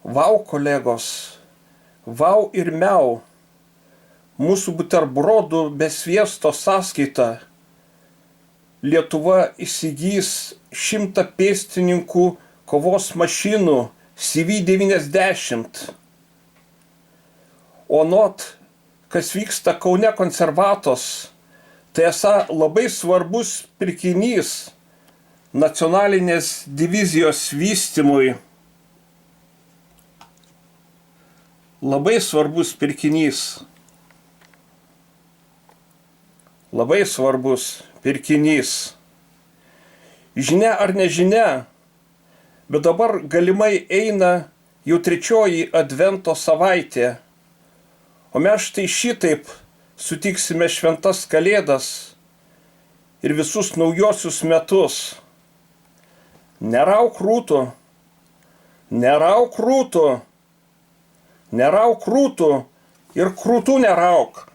Vau, kolegos, vau ir miau, mūsų buterbrodų be sviesto sąskaita. Lietuva įsigys 100 pėstininkų kovos mašinų CV-90. O not, kas vyksta Kaune konservatos, tai esą labai svarbus pirkinys nacionalinės divizijos vystymui. Labai svarbus pirkinys. Labai svarbus pirkinys. Žinia ar nežinia, bet dabar galimai eina jau 3 advento savaitė, o mes štai šitaip sutiksime šventas kalėdas ir visus naujosius metus. Nerauk rūtų, nerauk rūtų, nerauk rūtų ir krūtų nerauk.